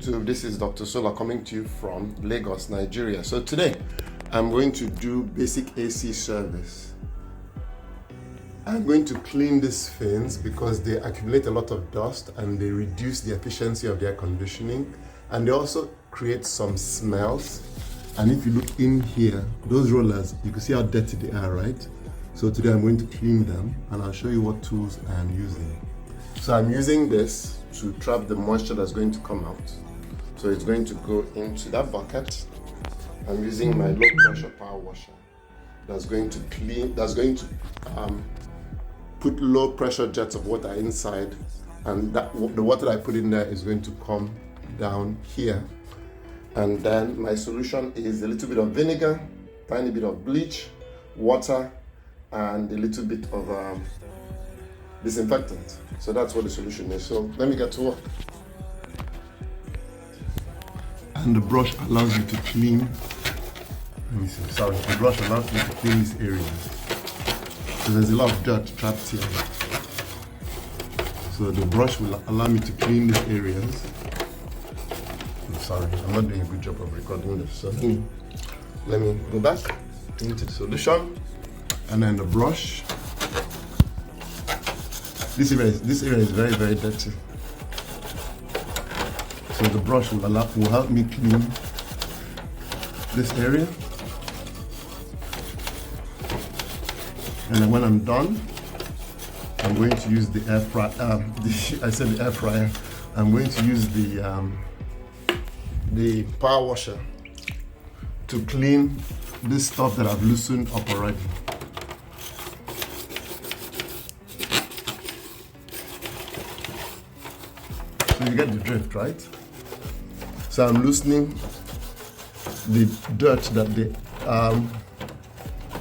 YouTube. This is Dr. Sola coming to you from Lagos, Nigeria. So today I'm going to do basic AC service. I'm going to clean these fins because they accumulate a lot of dust and they reduce the efficiency of the air conditioning, and they also create some smells. And if you look in here, those rollers, you can see how dirty they are, right? So today I'm going to clean them and I'll show you what tools I'm using. So I'm using this to trap the moisture that's going to come out. So it's going to go into that bucket. I'm using my low pressure power washer that's going to put low pressure jets of water inside, and the water I put in there is going to come down here. And then my solution is a little bit of vinegar, tiny bit of bleach, water, and a little bit of disinfectant. So that's what the solution is. So let me get to work. And the brush allows you to clean. Let me see. Sorry, the brush allows you to clean these areas. So there's a lot of dirt trapped here. So the brush will allow me to clean these areas. I'm sorry, I'm not doing a good job of recording this. So let me go back into the solution, and then the brush. This area is very, very dirty. So the brush will help me clean this area. And then when I'm done, I'm going to use the air fryer. I said the air fryer. I'm going to use the power washer to clean this stuff that I've loosened up already. So you get the drift, right? So I'm loosening the dirt that the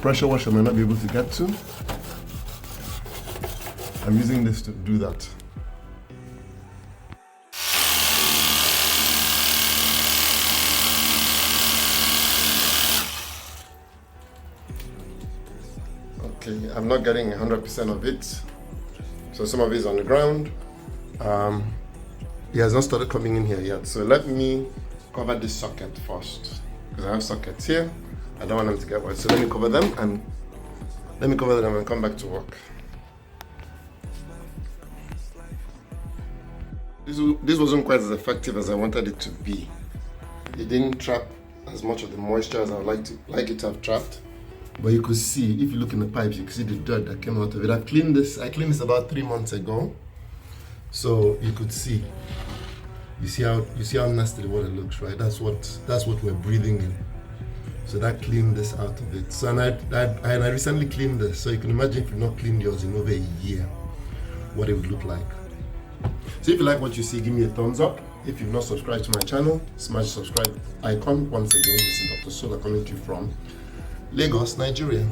pressure washer may not be able to get to. I'm using this to do that. Okay, I'm not getting 100% of it. So some of it is on the ground. It has not started coming in here yet. So let me cover this socket first, because I have sockets here. I don't want them to get wet. So let me cover them and come back to work. This wasn't quite as effective as I wanted it to be. It didn't trap as much of the moisture as I would like it to have trapped. But you could see, if you look in the pipes, you can see the dirt that came out of it. I cleaned this about 3 months ago. So you could see. You see how nasty the water looks, right? That's what we're breathing in. So that cleaned this out of it. So and I recently cleaned this. So you can imagine if you've not cleaned yours in over a year, what it would look like. So if you like what you see, give me a thumbs up. If you've not subscribed to my channel, smash the subscribe icon. Once again, this is Dr. Sola coming to you from Lagos, Nigeria.